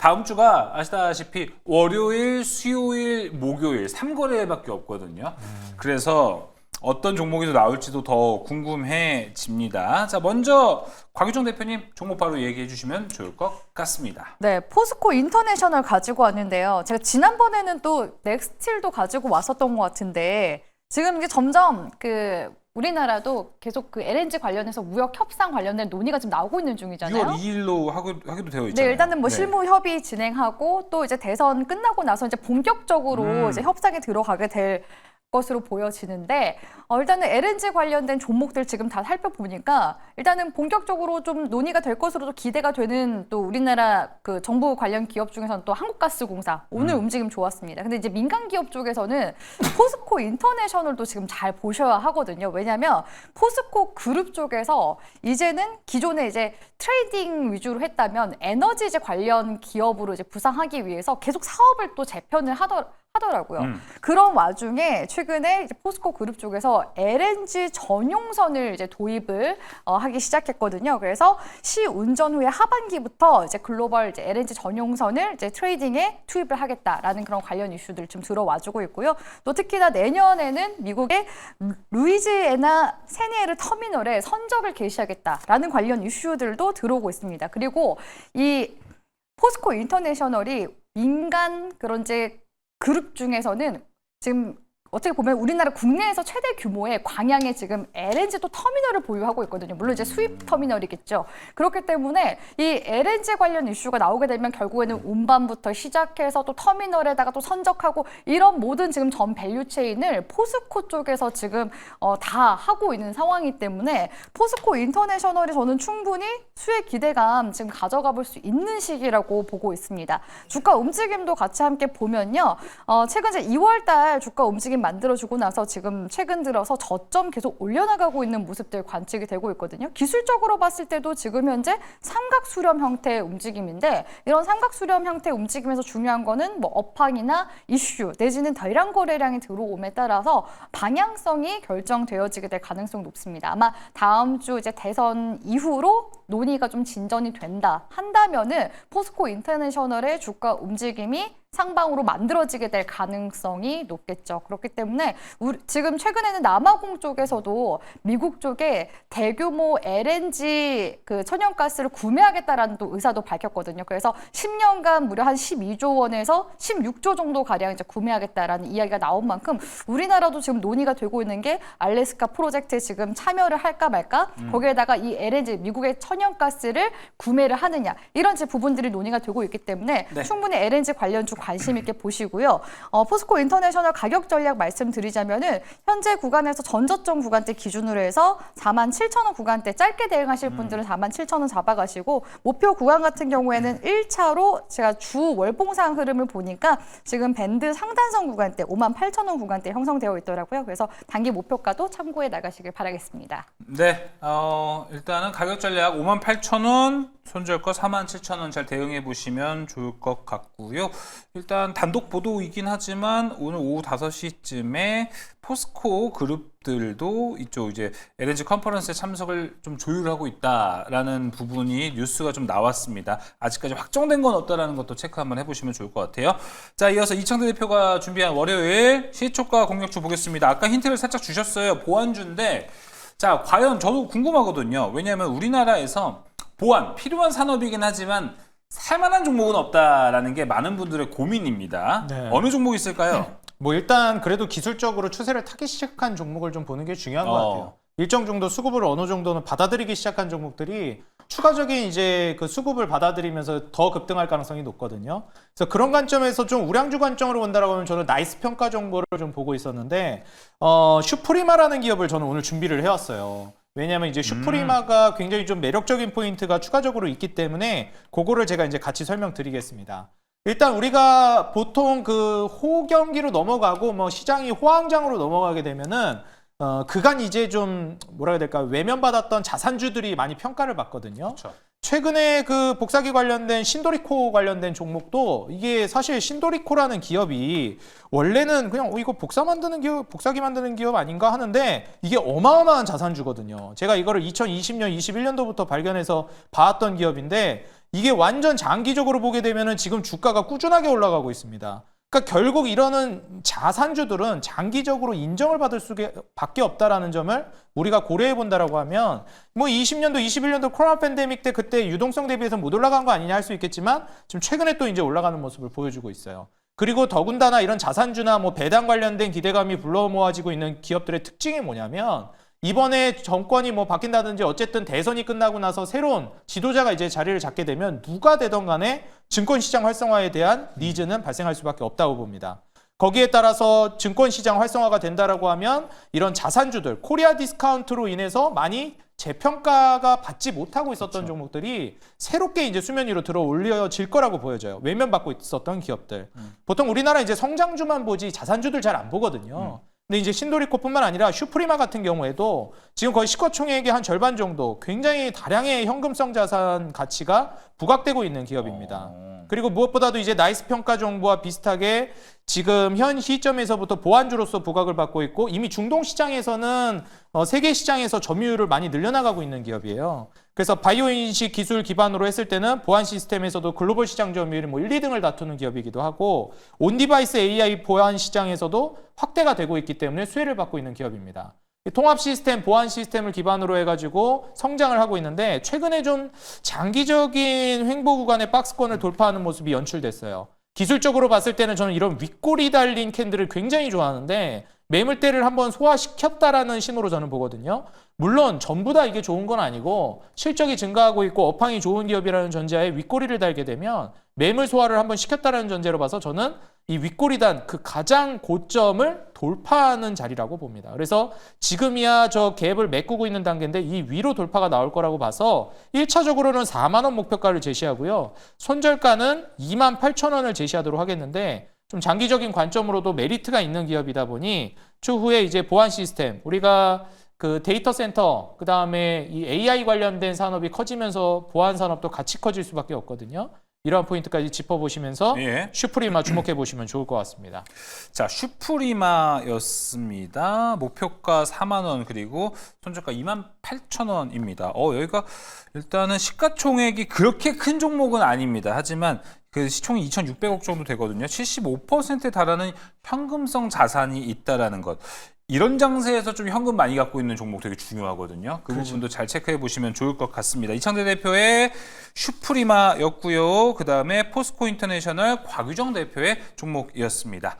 다음 주가 아시다시피 월요일, 수요일, 목요일 3거래밖에 없거든요. 그래서 어떤 종목이 더 나올지도 더 궁금해집니다. 자, 먼저 곽유정 대표님 종목 바로 얘기해 주시면 좋을 것 같습니다. 네, 포스코 인터내셔널 가지고 왔는데요. 제가 지난번에는 또 넥스틸도 가지고 왔었던 것 같은데 지금 이게 점점 우리나라도 계속 LNG 관련해서 무역 협상 관련된 논의가 지금 나오고 있는 중이잖아요. 6월 2일로 하기도 되어 있잖아요. 네, 일단은 뭐 네. 실무 협의 진행하고 또 이제 대선 끝나고 나서 이제 본격적으로 이제 협상에 들어가게 될 것으로 보여지는데 일단은 LNG 관련된 종목들 지금 다 살펴보니까 일단은 본격적으로 좀 논의가 될 것으로도 기대가 되는 또 우리나라 그 정부 관련 기업 중에서는 또 한국가스공사 오늘 움직임 좋았습니다. 근데 이제 민간 기업 쪽에서는 포스코 인터내셔널도 지금 잘 보셔야 하거든요. 왜냐하면 포스코 그룹 쪽에서 이제는 기존에 이제 트레이딩 위주로 했다면 에너지제 관련 기업으로 이제 부상하기 위해서 계속 사업을 또 재편을 하더라고요. 그런 와중에 최근에 이제 포스코 그룹 쪽에서 LNG 전용선을 이제 도입을 하기 시작했거든요. 그래서 시운전 후에 하반기부터 이제 글로벌 이제 LNG 전용선을 이제 트레이딩에 투입을 하겠다라는 그런 관련 이슈들 좀 들어와주고 있고요. 또 특히나 내년에는 미국의 루이지애나 세니에르 터미널에 선적을 개시하겠다라는 관련 이슈들도 들어오고 있습니다. 그리고 이 포스코 인터내셔널이 민간 그런 이제 그룹 중에서는 지금 어떻게 보면 우리나라 국내에서 최대 규모의 광양에 지금 LNG 또 터미널을 보유하고 있거든요. 물론 이제 수입 터미널이겠죠. 그렇기 때문에 이 LNG 관련 이슈가 나오게 되면 결국에는 운반부터 시작해서 또 터미널에다가 또 선적하고 이런 모든 지금 전 밸류 체인을 포스코 쪽에서 지금 다 하고 있는 상황이기 때문에 포스코 인터내셔널이 저는 충분히 수익 기대감 지금 가져가 볼 수 있는 시기라고 보고 있습니다. 주가 움직임도 같이 함께 보면요. 최근 이제 2월 달 주가 움직임 만들어주고 나서 지금 최근 들어서 저점 계속 올려나가고 있는 모습들 관측이 되고 있거든요. 기술적으로 봤을 때도 지금 현재 삼각 수렴 형태의 움직임인데 이런 삼각 수렴 형태의 움직임에서 중요한 거는 뭐 업황이나 이슈 내지는 대량 거래량이 들어옴에 따라서 방향성이 결정되어지게 될 가능성이 높습니다. 아마 다음 주 이제 대선 이후로 논의가 좀 진전이 된다 한다면은 포스코 인터내셔널의 주가 움직임이 상방으로 만들어지게 될 가능성이 높겠죠. 그렇기 때문에 지금 최근에는 남아공 쪽에서도 미국 쪽에 대규모 LNG 그 천연가스를 구매하겠다라는 또 의사도 밝혔거든요. 그래서 10년간 무려 한 12조 원에서 16조 정도 가량 이제 구매하겠다라는 이야기가 나온 만큼 우리나라도 지금 논의가 되고 있는 게 알래스카 프로젝트에 지금 참여를 할까 말까 거기에다가 이 LNG 미국의 천연가스를 구매를 하느냐 이런 부분들이 논의가 되고 있기 때문에 네. 충분히 LNG 관련 주 관심 있게 보시고요. 포스코 인터내셔널 가격 전략 말씀드리자면은 현재 구간에서 전저점 구간대 기준으로 해서 47,000원 구간대 짧게 대응하실 분들은 47,000원 잡아가시고 목표 구간 같은 경우에는 1차로 제가 주 월봉상 흐름을 보니까 지금 밴드 상단선 구간대 58,000원 구간대 형성되어 있더라고요. 그래서 단기 목표가도 참고해 나가시길 바라겠습니다. 네, 일단은 가격 전략 58,000원, 손절가 47,000원 잘 대응해 보시면 좋을 것 같고요. 일단 단독 보도이긴 하지만 오늘 오후 5시쯤에 포스코 그룹들도 이쪽 이제 LNG 컨퍼런스에 참석을 좀 조율하고 있다라는 부분이 뉴스가 좀 나왔습니다. 아직까지 확정된 건 없다라는 것도 체크 한번 해보시면 좋을 것 같아요. 자, 이어서 이창대 대표가 준비한 월요일 시초가 공략주 보겠습니다. 아까 힌트를 살짝 주셨어요. 보안주인데 자, 과연 저도 궁금하거든요. 왜냐하면 우리나라에서 보안 필요한 산업이긴 하지만 살만한 종목은 없다라는 게 많은 분들의 고민입니다. 네. 어느 종목이 있을까요? 뭐 일단 그래도 기술적으로 추세를 타기 시작한 종목을 좀 보는 게 중요한 것 같아요. 일정 정도 수급을 어느 정도는 받아들이기 시작한 종목들이 추가적인 이제 그 수급을 받아들이면서 더 급등할 가능성이 높거든요. 그래서 그런 관점에서 좀 우량주 관점으로 본다라고 하면 저는 나이스 평가 정보를 좀 보고 있었는데 슈프리마라는 기업을 저는 오늘 준비를 해왔어요. 왜냐하면 이제 슈프리마가 굉장히 좀 매력적인 포인트가 추가적으로 있기 때문에 그거를 제가 이제 같이 설명드리겠습니다. 일단 우리가 보통 그 호경기로 넘어가고 뭐 시장이 호황장으로 넘어가게 되면은 그간 이제 좀 뭐라 해야 될까 외면받았던 자산주들이 많이 평가를 받거든요. 그렇죠. 최근에 그 복사기 관련된 신도리코 관련된 종목도 이게 사실 신도리코라는 기업이 원래는 그냥 이거 복사기 만드는 기업 아닌가 하는데 이게 어마어마한 자산주거든요. 제가 이거를 2020년, 21년도부터 발견해서 봐왔던 기업인데 이게 완전 장기적으로 보게 되면은 지금 주가가 꾸준하게 올라가고 있습니다. 그러니까 결국 이러는 자산주들은 장기적으로 인정을 받을 수밖에 없다라는 점을 우리가 고려해 본다라고 하면 뭐 20년도, 21년도 코로나 팬데믹 때 그때 유동성 대비해서 못 올라간 거 아니냐 할 수 있겠지만 지금 최근에 또 이제 올라가는 모습을 보여주고 있어요. 그리고 더군다나 이런 자산주나 뭐 배당 관련된 기대감이 불러 모아지고 있는 기업들의 특징이 뭐냐면 이번에 정권이 뭐 바뀐다든지 어쨌든 대선이 끝나고 나서 새로운 지도자가 이제 자리를 잡게 되면 누가 되던 간에 증권시장 활성화에 대한 니즈는 발생할 수밖에 없다고 봅니다. 거기에 따라서 증권시장 활성화가 된다라고 하면 이런 자산주들, 코리아 디스카운트로 인해서 많이 재평가가 받지 못하고 있었던 종목들이 새롭게 이제 수면 위로 들어 올려질 거라고 보여져요. 외면받고 있었던 기업들. 보통 우리나라 이제 성장주만 보지 자산주들 잘 안 보거든요. 근데 이제 신도리코뿐만 아니라 슈프리마 같은 경우에도 지금 거의 시가총액의 한 절반 정도 굉장히 다량의 현금성 자산 가치가 부각되고 있는 기업입니다. 그리고 무엇보다도 이제 나이스 평가 정보와 비슷하게 지금 현 시점에서부터 보완주로서 부각을 받고 있고 이미 중동 시장에서는 세계 시장에서 점유율을 많이 늘려나가고 있는 기업이에요. 그래서 바이오 인식 기술 기반으로 했을 때는 보안 시스템에서도 글로벌 시장 점유율이 뭐 1, 2등을 다투는 기업이기도 하고 온디바이스 AI 보안 시장에서도 확대가 되고 있기 때문에 수혜를 받고 있는 기업입니다. 통합 시스템, 보안 시스템을 기반으로 해가지고 성장을 하고 있는데 최근에 좀 장기적인 횡보 구간의 박스권을 돌파하는 모습이 연출됐어요. 기술적으로 봤을 때는 저는 이런 윗골이 달린 캔들을 굉장히 좋아하는데 매물대를 한번 소화시켰다라는 신호로 저는 보거든요. 물론 전부 다 이게 좋은 건 아니고 실적이 증가하고 있고 업황이 좋은 기업이라는 전제하에 윗꼬리를 달게 되면 매물 소화를 한번 시켰다라는 전제로 봐서 저는 이 윗꼬리단 그 가장 고점을 돌파하는 자리라고 봅니다. 그래서 지금이야 저 갭을 메꾸고 있는 단계인데 이 위로 돌파가 나올 거라고 봐서 1차적으로는 4만 원 목표가를 제시하고요. 손절가는 28,000원을 제시하도록 하겠는데 좀 장기적인 관점으로도 메리트가 있는 기업이다 보니 추후에 이제 보안 시스템 우리가 그 데이터 센터 그다음에 이 AI 관련된 산업이 커지면서 보안 산업도 같이 커질 수밖에 없거든요. 이러한 포인트까지 짚어보시면서 예. 슈프리마 주목해 보시면 좋을 것 같습니다. 자, 슈프리마였습니다. 목표가 4만 원 그리고 손절가 28,000원입니다. 여기가 일단은 시가총액이 그렇게 큰 종목은 아닙니다. 하지만 그 시총이 2,600억 정도 되거든요. 75%에 달하는 현금성 자산이 있다라는 것. 이런 장세에서 좀 현금 많이 갖고 있는 종목 되게 중요하거든요. 그 부분도 잘 체크해 보시면 좋을 것 같습니다. 이창대 대표의 슈프리마였고요. 그다음에 포스코 인터내셔널 곽유정 대표의 종목이었습니다.